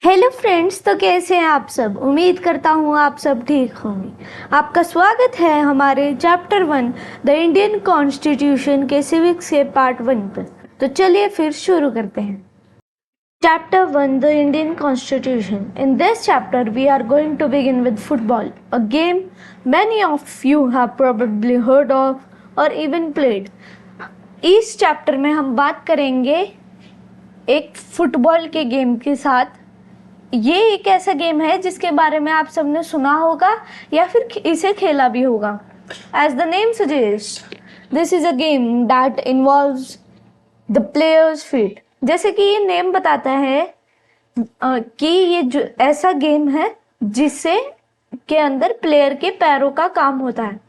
Hello friends, तो कैसे हैं आप सब। उम्मीद करता हूँ आप सब ठीक होंगे। आपका स्वागत है हमारे चैप्टर 1 द इंडियन कॉन्स्टिट्यूशन के सिविक्स के पार्ट 1 पर। तो चलिए फिर शुरू करते हैं। Chapter 1 the Indian constitution. In this chapter we are going to begin with football, a game many of you have probably heard of or even played. इस चैप्टर में हम बात करेंगे एक फुटबॉल के गेम के साथ। ये एक ऐसा गेम है जिसके बारे में आप सबने सुना होगा या फिर इसे खेला भी होगा। As the name suggest, this is a game that involves the players feet. जैसे कि ये नेम बताता है कि ये जो ऐसा गेम है जिससे के अंदर प्लेयर के पैरों का काम होता है।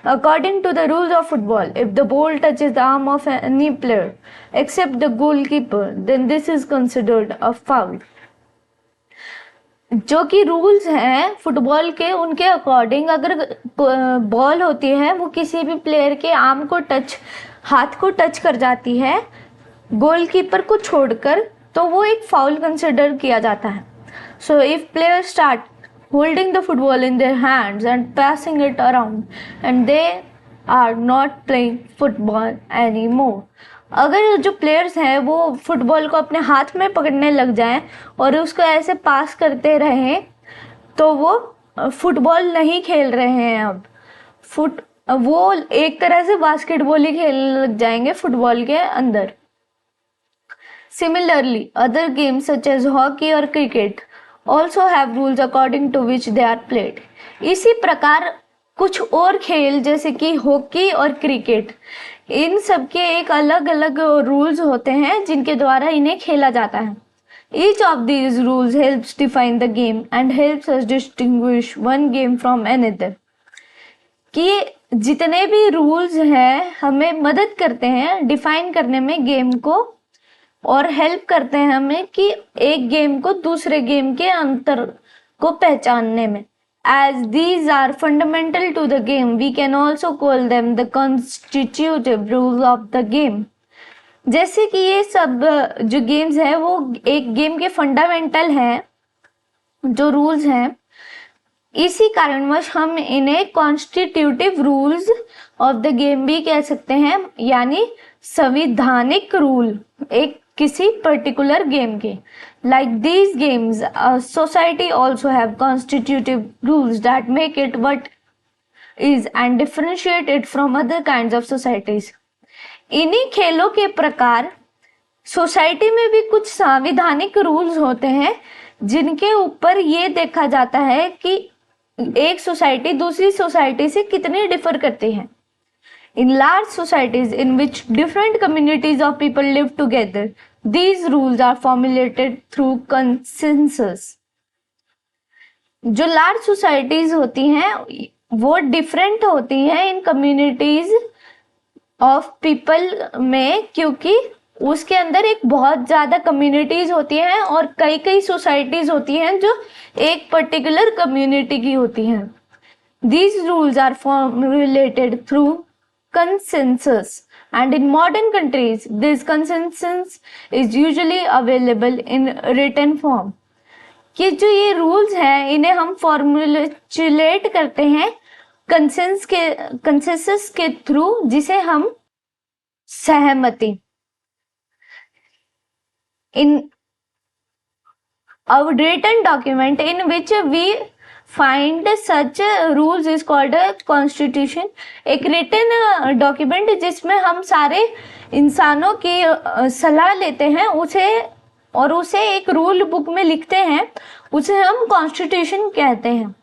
According to the rules of football, if the ball touches the arm of any player except the goalkeeper, then this is considered a foul. जो कि रूल्स हैं फुटबॉल के, उनके अकॉर्डिंग अगर बॉल होती है वो किसी भी प्लेयर के आर्म को हाथ को टच कर जाती है गोलकीपर को छोड़कर, तो वो एक फाउल कंसिडर किया जाता है। So if player start holding the football in their hands and passing it around and they are not playing football any more. अगर जो प्लेयर्स हैं वो फुटबॉल को अपने हाथ में पकड़ने लग जाएं और उसको ऐसे पास करते रहें तो वो फुटबॉल नहीं खेल रहे हैं। अब वो एक तरह से बास्केटबॉल ही खेलने लग जाएंगे फुटबॉल के अंदर। Similarly other games such as hockey और cricket also have rules according to which they are played. इसी प्रकार कुछ और खेल जैसे कि हॉकी और क्रिकेट, इन सब के एक अलग अलग रूल्स होते हैं जिनके द्वारा इन्हें खेला जाता है। Each of these rules helps define the game and helps us distinguish one game from another. कि जितने भी रूल्स हैं हमें मदद करते हैं डिफाइन करने में गेम को और हेल्प करते हैं हमें कि एक गेम को दूसरे गेम के अंतर को पहचानने में। As these are fundamental to the game, we can also call them the constitutive rules of the game. जैसे कि ये सब जो गेम्स हैं वो एक गेम के फंडामेंटल हैं, जो रूल्स हैं, इसी कारणवश हम इन्हें constitutive rules of the game भी कह सकते हैं, यानी संवैधानिक रूल एक किसी पर्टिकुलर गेम के। Like these games, a society also have constitutive rules that make it what is and differentiate it from other kinds of societies. इन्हीं खेलों के प्रकार सोसाइटी में भी कुछ संवैधानिक रूल्स होते हैं जिनके ऊपर ये देखा जाता है कि एक सोसाइटी दूसरी सोसाइटी से कितनी डिफर करती है। In large societies in which different communities of people live together, these rules are formulated through consensus. जो लार्ज सोसाइटीज होती हैं वो डिफरेंट होती हैं इन कम्युनिटीज ऑफ पीपल में, क्योंकि उसके अंदर एक बहुत ज़्यादा कम्युनिटीज होती हैं और कई कई सोसाइटीज होती हैं जो एक पर्टिकुलर कम्युनिटी की होती हैं। These rules are formulated through consensus, and in modern countries this consensus is usually available in written form. कि जो ये रूल्स हैं इन्हें हम फॉर्मुलेट करते हैं कंसेंसस के थ्रू, जिसे हम सहमति in a written document in which we find such rules is called a constitution. एक written document जिसमें हम सारे इंसानों की सलाह लेते हैं उसे एक रूल बुक में लिखते हैं, उसे हम कॉन्स्टिट्यूशन कहते हैं।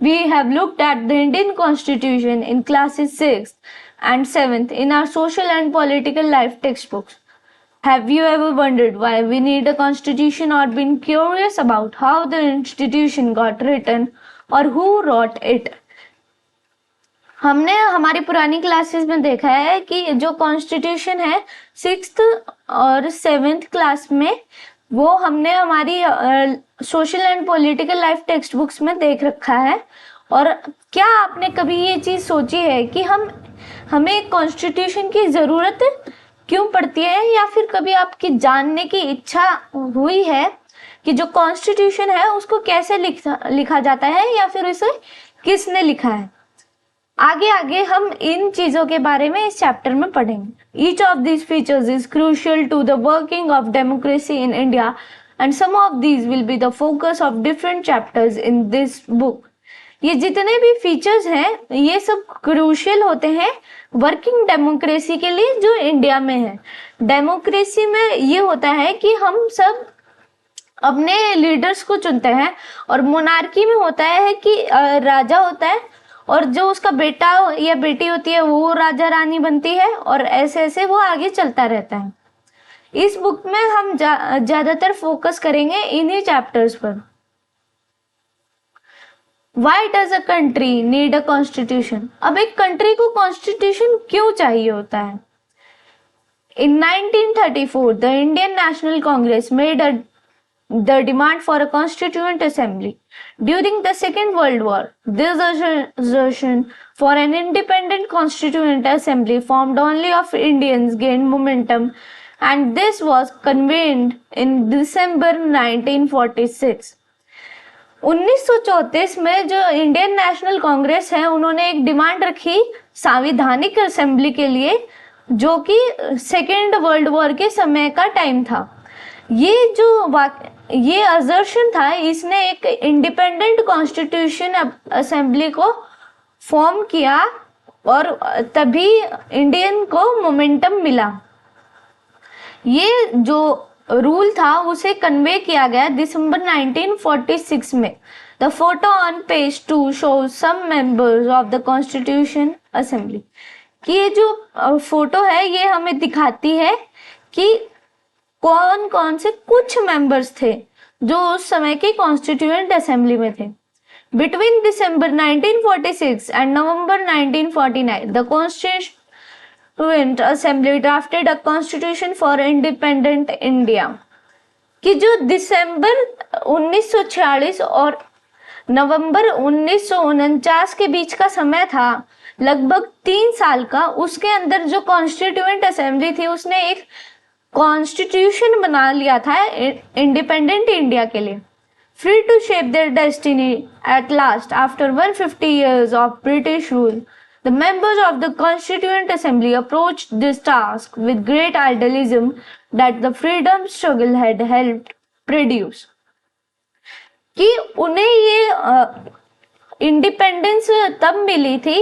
We have looked at the Indian Constitution in classes 6th and 7th in our social and political life textbooks. Have you ever wondered why we need a constitution or been curious about how the institution got written or who wrote it? हमने हमारी पुरानी classes में देखा है कि जो constitution है 6th और 7th क्लास में, वो हमने हमारी social and political life text books में देख रखा है। और क्या आपने कभी ये चीज़ सोची है कि हमें कॉन्स्टिट्यूशन की ज़रूरत क्यों पड़ती है, या फिर कभी आपकी जानने की इच्छा हुई है कि जो कॉन्स्टिट्यूशन है उसको कैसे लिखा जाता है या फिर उसे किसने लिखा है। आगे आगे हम इन चीजों के बारे में इस चैप्टर में पढ़ेंगे। Each of these features is crucial to the working of democracy in India and some of these will be the focus of different chapters in this book. ये जितने भी फीचर्स हैं ये सब क्रूशियल होते हैं वर्किंग डेमोक्रेसी के लिए जो इंडिया में है। डेमोक्रेसी में ये होता है कि हम सब अपने लीडर्स को चुनते हैं, और मोनार्की में होता है कि राजा होता है और जो उसका बेटा या बेटी होती है वो राजा रानी बनती है, और ऐसे ऐसे वो आगे चलता रहता है। इस बुक में हम ज्यादातर फोकस करेंगे इन्हीं चैप्टर्स पर। Why does a country need a constitution? अब एक कंट्री को कॉन्स्टिट्यूशन क्यों चाहिए होता है? In 1934, the Indian National Congress made the demand for a constituent assembly. During the Second World War, this assertion for an independent constituent assembly formed only of Indians gained momentum, and this was convened in December 1946. 1934 में जो Indian national Congress है उन्होंने एक demand रखी संवैधानिक assembly के लिए, जो कि सेकेंड वर्ल्ड वॉर के समय का टाइम था। ये असर्शन था, इसने एक इंडिपेंडेंट कॉन्स्टिट्यूशन असेंबली को फॉर्म किया और तभी इंडियन को मोमेंटम मिला। ये जो रूल था उसे कन्वे किया गया दिसंबर 1946 में। The photo on page 2 shows some members of the constitution assembly. कि ये जो फोटो है ये हमें दिखाती है कि कौन कौन से कुछ मेंबर्स थे जो उस समय के कॉन्स्टिट्यूएंट असेंबली में थे। Between December 1946 and November 1949 the constituent assembly drafted a constitution for independent India. कि जो दिसंबर 1946 और नवंबर 1949 के बीच का समय था, लगभग 3 साल का, उसके अंदर जो कॉन्स्टिट्यूएंट असेंबली थी उसने एक कॉन्स्टिट्यूशन बना लिया था इंडिपेंडेंट इंडिया के लिए। Free to shape their destiny at last after 150 years of British rule, the members of the Constituent Assembly approached this task with great idealism that the freedom struggle had helped produce। कि उन्हें ये independence तब मिली थी,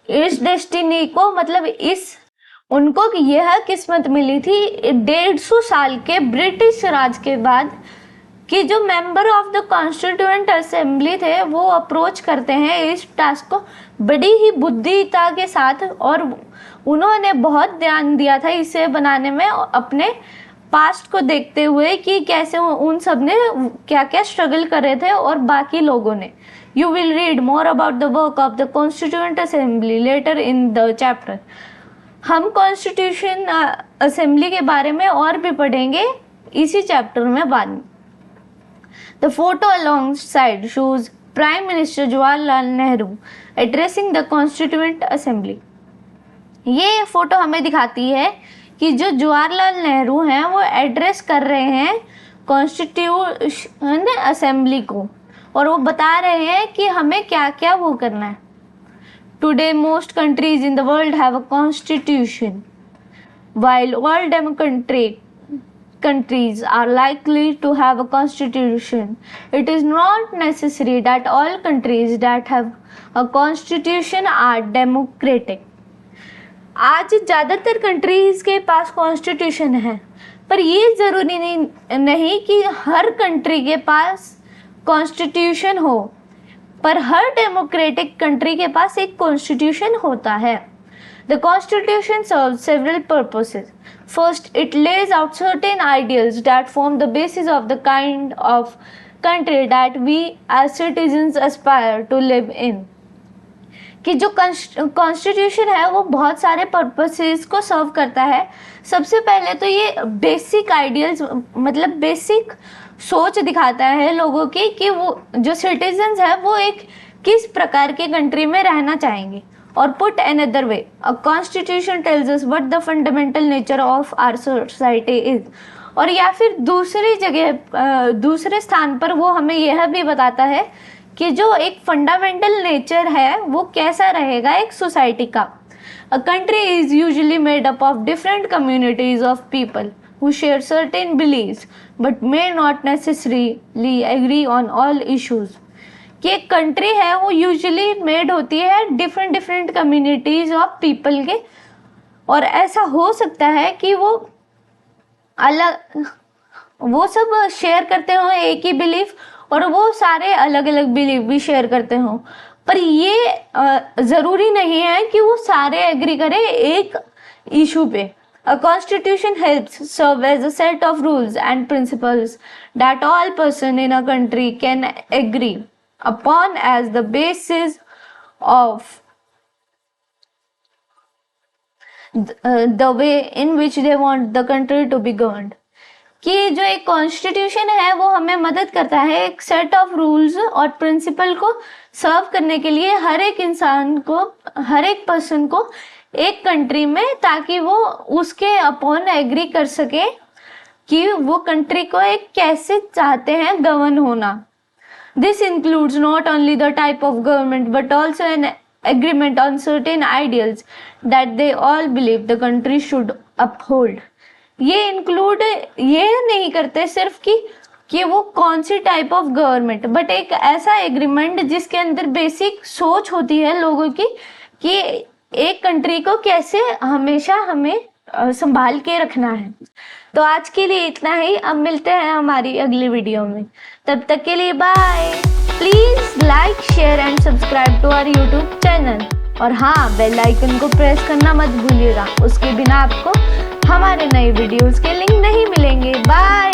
इस destiny को मतलब उनको यह किस्मत मिली थी 150 साल के ब्रिटिश राज के बाद, कि जो member of the constituent assembly थे वो अप्रोच करते हैं इस टास्क को बड़ी ही बुद्धिता के साथ, और उन्होंने बहुत ध्यान दिया था इसे बनाने में, अपने पास्ट को देखते हुए कि कैसे उन सब ने क्या क्या स्ट्रगल कर रहे थे और बाकी लोगों ने। You will read more about the work of the constituent assembly later in the chapter. हम कॉन्स्टिट्यूशन असेंबली के बारे में और भी पढ़ेंगे इसी चैप्टर में बाद में। The photo alongside shows prime minister Jawaharlal Nehru addressing the constituent assembly. ये फोटो हमें दिखाती है कि जो जवाहरलाल नेहरू हैं वो एड्रेस कर रहे हैं कॉन्स्टिट्यूशन असेंबली को, और वो बता रहे हैं कि हमें क्या क्या वो करना है। Today, most countries in the world have a constitution. While all democratic countries are likely to have a constitution, it is not necessary that all countries that have a constitution are democratic. आज ज़्यादातर countries के पास constitution है, पर ये ज़रूरी नहीं कि हर country के पास कॉन्स्टिट्यूशन हो, पर हर डेमोक्रेटिक कंट्री के पास एक कॉन्स्टिट्यूशन होता है। The constitution serves several purposes. First, it lays out certain ideals that form the basis of the kind of country that we as citizens aspire to live in. कि जो constitution है वो बहुत सारे पर्पसेस को सर्व करता है। सबसे पहले तो ये बेसिक आइडियल्स मतलब बेसिक सोच दिखाता है लोगों की कि वो जो सिटीजन्स है वो एक किस प्रकार के कंट्री में रहना चाहेंगे। और put another way, a constitution tells us what the fundamental nature of our society is. और या फिर दूसरी जगह दूसरे स्थान पर वो हमें यह भी बताता है कि जो एक फंडामेंटल नेचर है वो कैसा रहेगा एक सोसाइटी का। A country is usually made up of different communities of people who share certain beliefs but may not necessarily agree on all issues। कि एक कंट्री है वो यूजुअली मेड होती है डिफरेंट कम्युनिटीज ऑफ पीपल के, और ऐसा हो सकता है कि वो सब शेयर करते हो एक ही बिलीफ, और वो सारे अलग अलग बिलीफ भी शेयर करते हो, पर ये ज़रूरी नहीं है कि वो सारे एग्री करें एक इशू पे। A constitution helps serve as a set of rules and principles that all persons in a country can agree upon as the basis of the way in which they want the country to be governed। कि जो एक constitution है वो हमें मदद करता है एक सेट ऑफ रूल्स और प्रिंसिपल को सर्व करने के लिए हर एक इंसान को, हर एक पर्सन को एक कंट्री में, ताकि वो उसके अपॉन एग्री कर सके कि वो कंट्री को एक कैसे चाहते हैं गवर्न होना। This includes not only the type of government but also an agreement on certain ideals that they all believe the country should uphold. ये इंक्लूड ये नहीं करते सिर्फ कि वो कौन सी टाइप ऑफ गवर्नमेंट, बट एक ऐसा एग्रीमेंट जिसके अंदर बेसिक सोच होती है लोगों की कि एक कंट्री को कैसे हमेशा हमें संभाल के रखना है। तो आज के लिए इतना ही, अब मिलते हैं हमारी अगली वीडियो में, तब तक के लिए bye. Please like share and subscribe to our YouTube channel, और हाँ, बेल आइकन को प्रेस करना मत भूलिएगा, उसके बिना आपको हमारे नए वीडियोस के लिंक नहीं मिलेंगे। बाय।